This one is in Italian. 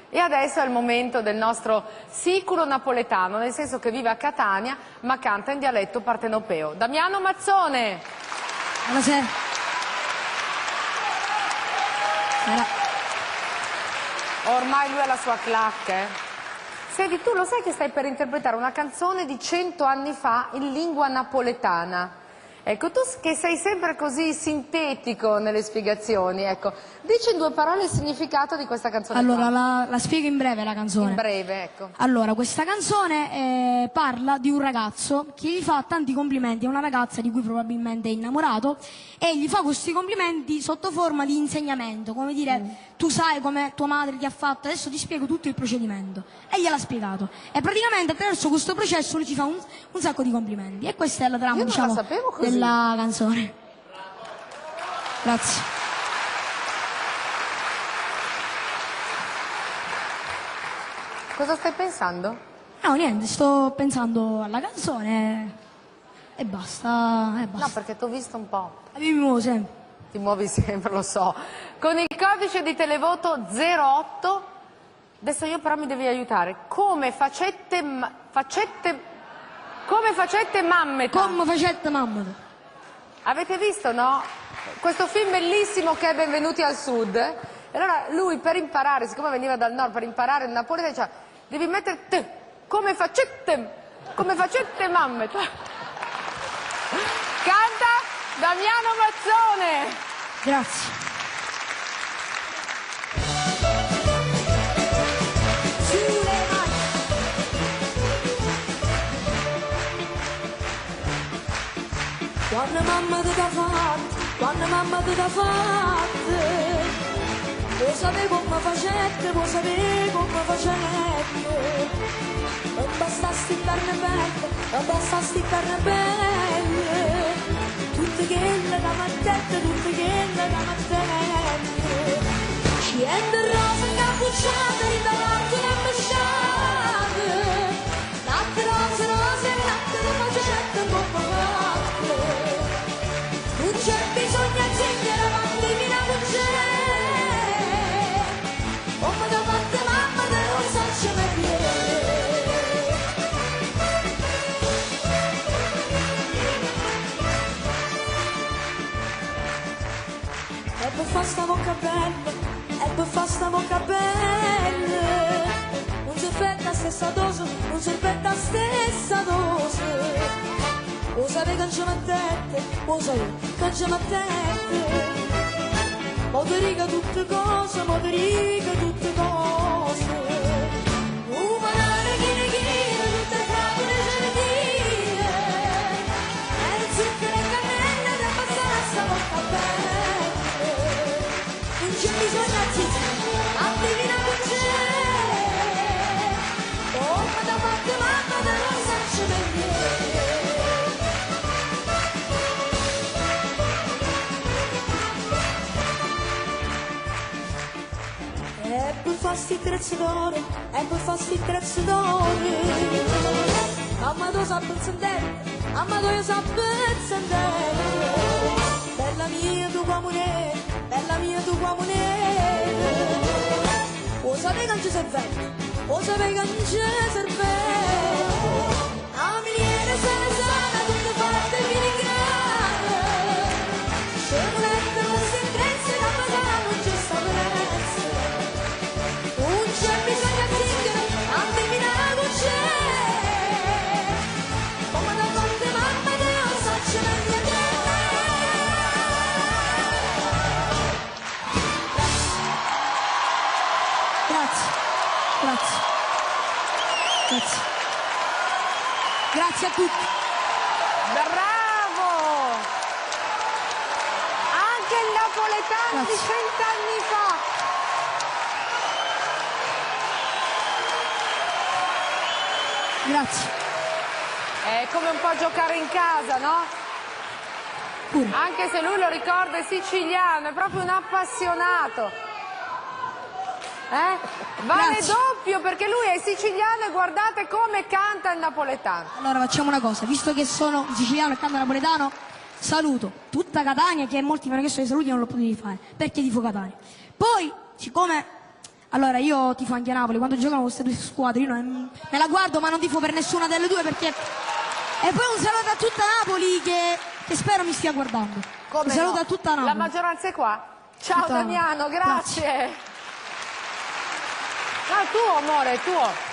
E adesso è il momento del nostro siculo napoletano, nel senso che vive a Catania ma canta in dialetto partenopeo. Damiano Mazzone! Buonasera. Ormai lui ha la sua clacca, eh? Senti, tu lo sai che stai per interpretare una canzone di 100 anni fa in lingua napoletana? Ecco, tu che sei sempre così sintetico nelle spiegazioni, ecco, dici in 2 parole il significato di questa canzone. Allora, la spiego in breve la canzone. In breve, ecco. Allora, questa canzone parla di un ragazzo che gli fa tanti complimenti a una ragazza di cui probabilmente è innamorato e gli fa questi complimenti sotto forma di insegnamento, come dire, tu sai come tua madre ti ha fatto, adesso ti spiego tutto il procedimento. E gliel'ha spiegato. E praticamente attraverso questo processo lui ci fa un sacco di complimenti. E questa è la trama, diciamo, della canzone. Grazie. Cosa stai pensando? No, niente, sto pensando alla canzone e basta, No, perché ti ho visto un po'. Mi muovo sempre. Ti muovi sempre, lo so. Con il codice di televoto 08, adesso io però mi devi aiutare. Come facette mammeta? Come facette mammeta? Avete visto, no? Questo film bellissimo che è Benvenuti al Sud. E allora lui per imparare, siccome veniva dal nord, per imparare il napoletano, diceva, devi mettere te, come facette mammeta. Canta Damiano Mazzone. Grazie. Quando mamma ti ha fatto, quando mamma ti ha fatto, vuoi sapere come facette, vuoi sapere come facette. Non basta sticcarne belle, non basta sticcarne belle, tutte quelle da mattette, tutte quelle da mattette. Scende rosa incappucciata, di davanti a ambasciate, latte rose, rose, latte di facette, come fatte. Non c'è bisogno di zingare avanti fino a cucciare, come da fatte mamma te lo saccio perché. E per fare sta bocca bella, e per fare sta bocca bella, non si aspetta la stessa dose, non si aspetta la stessa dose. Lo sapete che ci mettete, lo sapete che ci mettete. Mo ti dica tutte cose, mo ti dica tutte cose. Umanare chine chine, tutte cavole gentile. E il zucchero e cannella da passare a sta bocca bella. Non c'è bisogno di zizzare, a divina cucciare. Come da fatte mamma te lo saccio perché. E per farsi trezzatori, e per farsi trezzatori. Mamma tu sa pezzendere, mamma tu sa pezzendere. Bella mia tu qua moneta, bella mia tu qua moneta. O sapete che non ci serve, o sapete che non ci serve. La miniera sana sana, tutte fatte filigrane. Se volete queste trezze, la pagare non c'è sta prezzo. Non c'è bisogno di zingare, a terminare la cucciare. Come da parte mamma te lo saccio perché. Grazie. Grazie. Grazie. Grazie a tutti. Bravo! Anche il napoletano di 100 anni fa. Grazie. È come un po' giocare in casa, no? Pure. Anche se lui lo ricorda, è siciliano, è proprio un appassionato. Vale Grazie. doppio perché lui è siciliano e guardate come canta il napoletano. Allora facciamo una cosa, visto che sono siciliano e canto napoletano, saluto tutta Catania, che molti mi hanno chiesto di saluti e non l'ho potuto fare, perché tifo Catania. Poi, siccome Allora, io tifo anche Napoli, quando giocano queste due squadre, io me la guardo ma non tifo per nessuna delle due perché... E poi un saluto a tutta Napoli che spero mi stia guardando. Come un saluto no? a tutta Napoli. La maggioranza è qua. Ciao Tutta Damiano, grazie. Grazie. No, è tuo amore, è tuo.